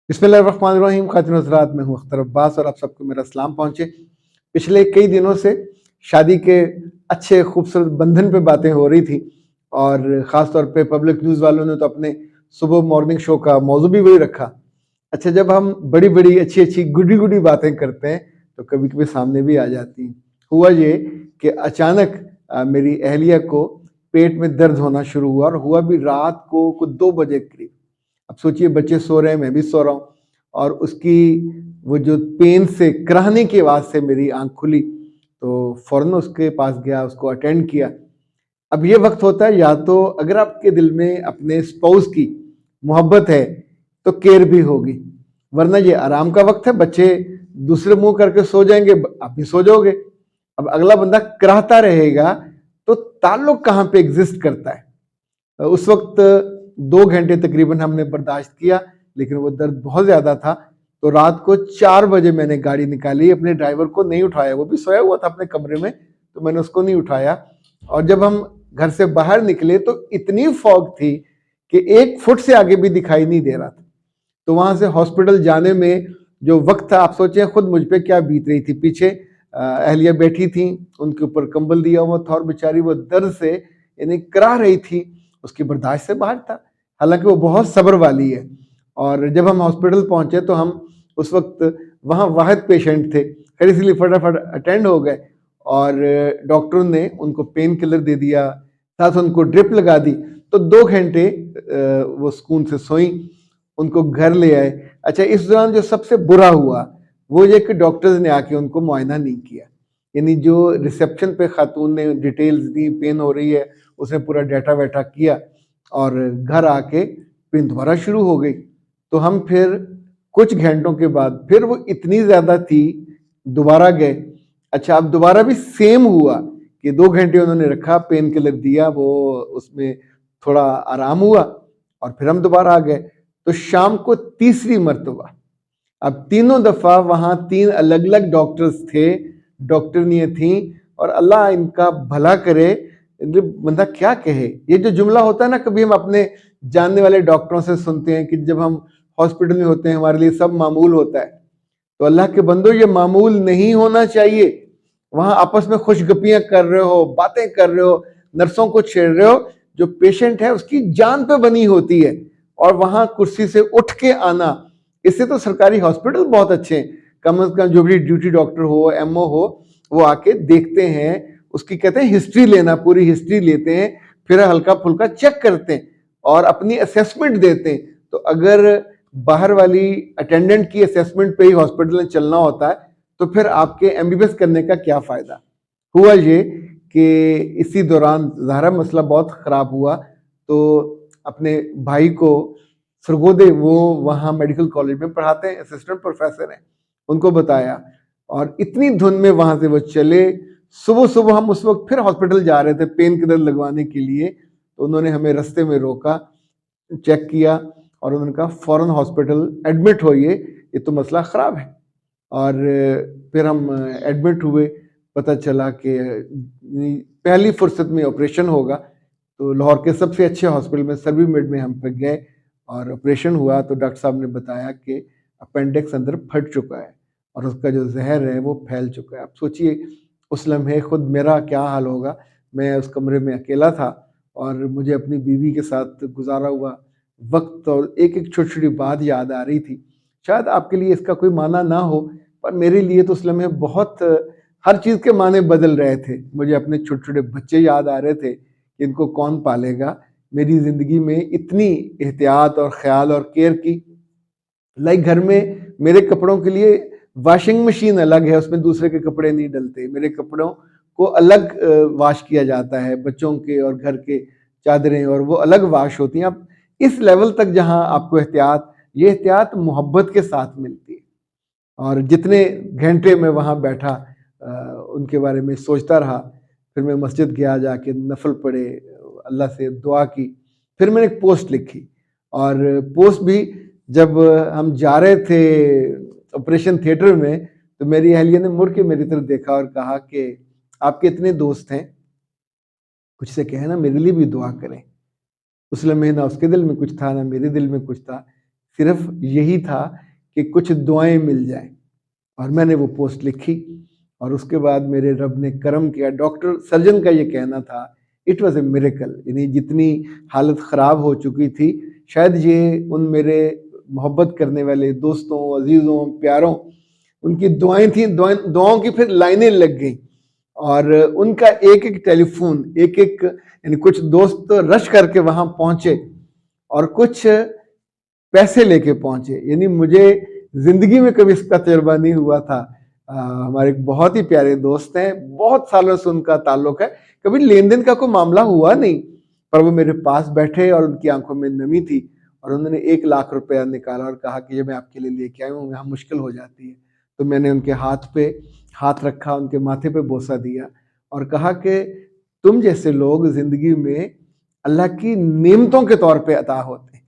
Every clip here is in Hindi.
बिस्मिल्लाहिर्रहमानिर्रहीम। खातिन हज़रात, मैं हूँ अख्तर अब्बास और आप सबको मेरा सलाम पहुँचे। पिछले कई दिनों से शादी के अच्छे खूबसूरत बंधन पे बातें हो रही थी और ख़ास तौर पे पब्लिक न्यूज़ वालों ने तो अपने सुबह मॉर्निंग शो का मौजू भी वही रखा। अच्छा, जब हम बड़ी बड़ी अच्छी अच्छी गुडी गुडी बातें करते हैं तो कभी कभी सामने भी आ जाती हैं। हुआ ये कि अचानक मेरी अहलिया को पेट में दर्द होना शुरू हुआ और हुआ भी रात को कुछ 2 बजे करीब। अब सोचिए, बच्चे सो रहे हैं, मैं भी सो रहा हूँ और उसकी वो जो पेन से कराहने की आवाज़ से मेरी आंख खुली तो फौरन उसके पास गया, उसको अटेंड किया। अब ये वक्त होता है, या तो अगर आपके दिल में अपने स्पाउस की मोहब्बत है तो केयर भी होगी, वरना ये आराम का वक्त है। बच्चे दूसरे मुंह करके सो जाएंगे, आप भी सो जाओगे। अब अगला बंदा कराहता रहेगा तो ताल्लुक कहाँ पे एग्जिस्ट करता है। उस वक्त 2 घंटे तकरीबन हमने बर्दाश्त किया, लेकिन वो दर्द बहुत ज़्यादा था। तो रात को 4 बजे मैंने गाड़ी निकाली, अपने ड्राइवर को नहीं उठाया, वो भी सोया हुआ था अपने कमरे में, तो मैंने उसको नहीं उठाया। और जब हम घर से बाहर निकले तो इतनी फॉग थी कि 1 फुट से आगे भी दिखाई नहीं दे रहा था। तो वहां से हॉस्पिटल जाने में जो वक्त था, आप सोचें खुद मुझ पे क्या बीत रही थी। पीछे अहलिया बैठी थी, उनके ऊपर कंबल दिया हुआ था और बेचारी वो दर्द से यानी करा रही थी, उसकी बर्दाश्त से बाहर था। हालांकि वो बहुत सब्र वाली है। और जब हम हॉस्पिटल पहुंचे तो हम उस वक्त वहाँ वाहिद पेशेंट थे, खैर इसलिए फटाफट अटेंड हो गए और डॉक्टर ने उनको पेन किलर दे दिया, साथ उनको ड्रिप लगा दी। तो 2 घंटे वो सुकून से सोई, उनको घर ले आए। अच्छा, इस दौरान जो सबसे बुरा हुआ वो ये कि डॉक्टर्स ने आके उनको मुआयना नहीं किया। यानी जो रिसेप्शन पे खातून ने डिटेल्स दी, पेन हो रही है, उसने पूरा डाटा वाटा किया और घर आके पेन दोबारा शुरू हो गई। तो हम फिर कुछ घंटों के बाद फिर वो इतनी ज़्यादा थी, दोबारा गए। अच्छा, अब दोबारा भी सेम हुआ कि 2 घंटे उन्होंने रखा, पेन किलर दिया, वो उसमें थोड़ा आराम हुआ और फिर हम दोबारा आ गए। तो शाम को तीसरी मर्तबा, अब तीनों दफा वहां 3 अलग अलग डॉक्टर्स थे, डॉक्टरनियां थी। और अल्लाह इनका भला करे, बंदा क्या कहे। ये जो जुमला होता है ना, कभी हम अपने जानने वाले डॉक्टरों से सुनते हैं कि जब हम हॉस्पिटल में होते हैं हमारे लिए सब मामूल होता है। तो अल्लाह के बंदो, ये मामूल नहीं होना चाहिए। वहां आपस में खुशगपियां कर रहे हो, बातें कर रहे हो, नर्सों को छेड़ रहे हो, जो पेशेंट है उसकी जान पे बनी होती है। और वहां कुर्सी से उठ के आना, इससे तो सरकारी हॉस्पिटल बहुत अच्छे हैं। कम से कम जो भी ड्यूटी डॉक्टर हो, एमओ हो, वो आके देखते हैं, उसकी कहते हैं हिस्ट्री लेना, पूरी हिस्ट्री लेते हैं, फिर हल्का फुल्का चेक करते हैं और अपनी असेसमेंट देते हैं। तो अगर बाहर वाली अटेंडेंट की असेसमेंट पे ही हॉस्पिटल में चलना होता है तो फिर आपके एमबीबीएस करने का क्या फायदा। हुआ ये कि इसी दौरान ज़ाहरा मसला बहुत ख़राब हुआ। तो अपने भाई को सरगोदे, वो वहाँ मेडिकल कॉलेज में पढ़ाते हैं, असिस्टेंट प्रोफेसर हैं, उनको बताया और इतनी धुन में वहाँ से वो चले। सुबह सुबह हम उस वक्त फिर हॉस्पिटल जा रहे थे पेन किलर लगवाने के लिए, तो उन्होंने हमें रास्ते में रोका, चेक किया और उन्होंने कहा फ़ौरन हॉस्पिटल एडमिट होइए, ये तो मसला ख़राब है। और फिर हम एडमिट हुए। पता चला कि पहली फुर्सत में ऑपरेशन होगा। तो लाहौर के सबसे अच्छे हॉस्पिटल में सर्वी मेड में हम पे गए और ऑपरेशन हुआ। तो डॉक्टर साहब ने बताया कि अपेंडिक्स अंदर फट चुका है और उसका जो जहर है वो फैल चुका है। आप सोचिए उस लम्हे खुद मेरा क्या हाल होगा। मैं उस कमरे में अकेला था और मुझे अपनी बीवी के साथ गुजारा हुआ वक्त और एक एक छोटी छोटी बात याद आ रही थी। शायद आपके लिए इसका कोई माना ना हो, पर मेरे लिए तो उस लम्हे बहुत हर चीज़ के माने बदल रहे थे। मुझे अपने छोटे छोटे बच्चे याद आ रहे थे कि इनको कौन पालेगा। मेरी ज़िंदगी में इतनी एहतियात और ख्याल और केयर की। लाइक घर में मेरे कपड़ों के लिए वॉशिंग मशीन अलग है, उसमें दूसरे के कपड़े नहीं डलते। मेरे कपड़ों को अलग वॉश किया जाता है, बच्चों के और घर के चादरें, और वो अलग वॉश होती हैं। अब इस लेवल तक जहाँ आपको एहतियात, ये एहतियात मोहब्बत के साथ मिलती है। और जितने घंटे मैं वहाँ बैठा उनके बारे में सोचता रहा। फिर मैं मस्जिद गया, जाके नफल पढ़े, अल्लाह से दुआ की। फिर मैंने एक पोस्ट लिखी और पोस्ट भी जब हम जा रहे थे ऑपरेशन थिएटर में तो मेरी अहलिया ने मुड़ के मेरी तरफ देखा और कहा कि आपके इतने दोस्त हैं, कुछ से कहे ना मेरे लिए भी दुआ करें। उस लम्हे ना उसके दिल में कुछ था, ना मेरे दिल में कुछ था, सिर्फ यही था कि कुछ दुआएं मिल जाएं। और मैंने वो पोस्ट लिखी और उसके बाद मेरे रब ने करम किया। डॉक्टर सर्जन का ये कहना था इट वॉज ए मिरेकल, यानी जितनी हालत ख़राब हो चुकी थी, शायद ये उन मेरे मोहब्बत करने वाले दोस्तों, अजीज़ों, प्यारों, उनकी दुआएं थी, दुआओं की फिर लाइनें लग गई। और उनका एक एक टेलीफोन, एक एक, यानी कुछ दोस्त तो रश करके वहाँ पहुँचे और कुछ पैसे लेके पहुँचे। यानी मुझे ज़िंदगी में कभी इसका तजुर्बा नहीं हुआ था। हमारे एक बहुत ही प्यारे दोस्त हैं, बहुत सालों से उनका ताल्लुक है, कभी लेन देन का कोई मामला हुआ नहीं, पर वो मेरे पास बैठे और उनकी आंखों में नमी थी और उन्होंने 1 लाख रुपया निकाला और कहा कि ये मैं आपके लिए लेके आया हूँ, यहाँ मुश्किल हो जाती है। तो मैंने उनके हाथ पे हाथ रखा, उनके माथे पे बोसा दिया और कहा कि तुम जैसे लोग ज़िंदगी में अल्लाह की नेमतों के तौर पे अता होते हैं।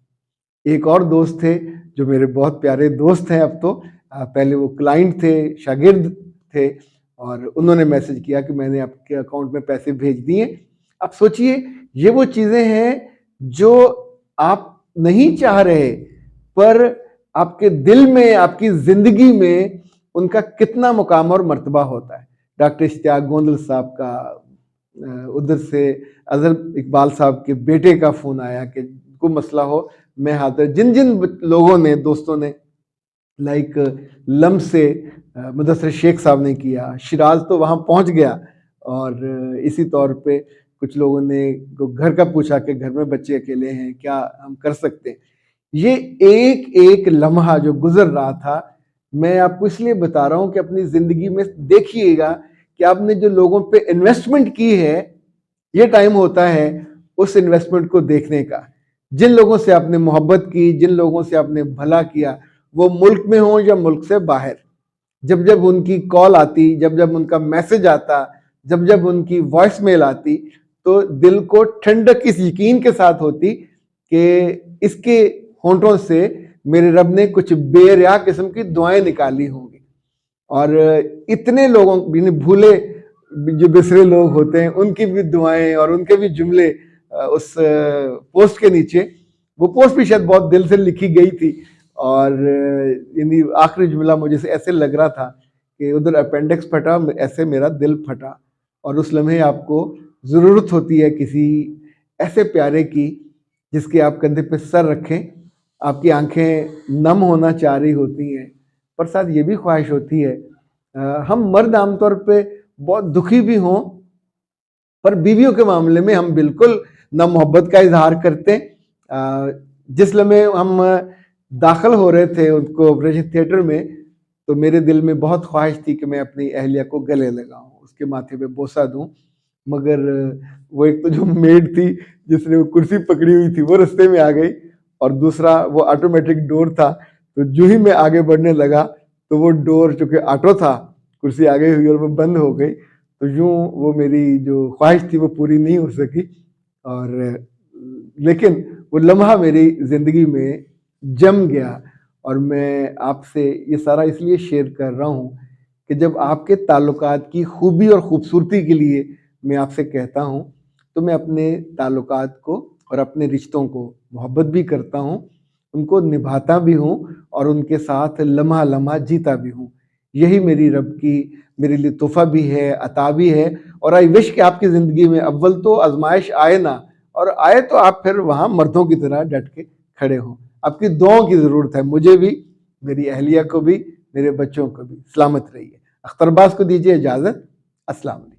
एक और दोस्त थे जो मेरे बहुत प्यारे दोस्त हैं अब तो, पहले वो क्लाइंट थे, शागिर्द थे, और उन्होंने मैसेज किया कि मैंने आपके अकाउंट में पैसे भेज दिए। अब सोचिए, ये वो चीज़ें हैं जो आप नहीं चाह रहे, पर आपके दिल में, आपकी ज़िंदगी में उनका कितना मुकाम और मर्तबा होता है। डॉक्टर इश्तियाक गोंदल साहब का उधर से अजहर इकबाल साहब के बेटे का फ़ोन आया कि कोई मसला हो मैं हाजिर। जिन जिन लोगों ने, दोस्तों ने, लाइक लम से मुदस्सिर शेख साहब ने किया, शिराज तो वहाँ पहुँच गया, और इसी तौर पे कुछ लोगों ने घर का पूछा कि घर में बच्चे अकेले हैं, क्या हम कर सकते हैं। ये एक एक लम्हा जो गुजर रहा था, मैं आपको इसलिए बता रहा हूँ कि अपनी ज़िंदगी में देखिएगा कि आपने जो लोगों पे इन्वेस्टमेंट की है, ये टाइम होता है उस इन्वेस्टमेंट को देखने का। जिन लोगों से आपने मोहब्बत की, जिन लोगों से आपने भला किया, वो मुल्क में हो या मुल्क से बाहर, जब जब उनकी कॉल आती, जब जब उनका मैसेज आता, जब जब उनकी वॉइस मेल आती, तो दिल को ठंडक इस यकीन के साथ होती कि इसके होंठों से मेरे रब ने कुछ बेरिया किस्म की दुआएं निकाली होंगी। और इतने लोगों, भूले जो बिसरे लोग होते हैं, उनकी भी दुआएं और उनके भी जुमले उस पोस्ट के नीचे। वो पोस्ट भी शायद बहुत दिल से लिखी गई थी, और यानी आखिरी जुमला मुझे ऐसे लग रहा था कि उधर अपेंडिक्स फटा, ऐसे मेरा दिल फटा। और उस लम्हे आपको ज़रूरत होती है किसी ऐसे प्यारे की जिसके आप कंधे पे सर रखें। आपकी आंखें नम होना चाह रही होती हैं, पर साथ ये भी ख्वाहिश होती है, हम मर्द आमतौर पे बहुत दुखी भी हों, पर बीवियों के मामले में हम बिल्कुल ना मोहब्बत का इजहार करते। जिस लम्हे हम दाखिल हो रहे थे उनको ऑपरेशन थिएटर में, तो मेरे दिल में बहुत ख्वाहिश थी कि मैं अपनी अहलिया को गले लगाऊं, उसके माथे पे बोसा दूं, मगर वो एक तो जो मेड थी जिसने वो कुर्सी पकड़ी हुई थी, वो रास्ते में आ गई, और दूसरा वो ऑटोमेटिक डोर था, तो जो ही मैं आगे बढ़ने लगा तो वो डोर, चूँकि ऑटो था, कुर्सी आगे हुई और वो बंद हो गई। तो यूँ वो मेरी जो ख्वाहिश थी वो पूरी नहीं हो सकी। और लेकिन वो लम्हा मेरी ज़िंदगी में जम गया। और मैं आपसे ये सारा इसलिए शेयर कर रहा हूँ कि जब आपके ताल्लुकात की खूबी और ख़ूबसूरती के लिए मैं आपसे कहता हूँ, तो मैं अपने ताल्लुकात को और अपने रिश्तों को मोहब्बत भी करता हूँ, उनको निभाता भी हूँ और उनके साथ लम्हा लम्हा जीता भी हूँ। यही मेरी रब की मेरे लिए तोहफ़ा भी है, अता भी है। और आई विश कि आपकी ज़िंदगी में अव्वल तो आजमाइश आए ना, और आए तो आप फिर वहाँ मर्दों की तरह डट के खड़े हों। आपकी दुआओं की ज़रूरत है, मुझे भी, मेरी अहलिया को भी, मेरे बच्चों को भी। सलामत रहिए। अख्तर अब्बास को दीजिए इजाज़त। अस्सलाम।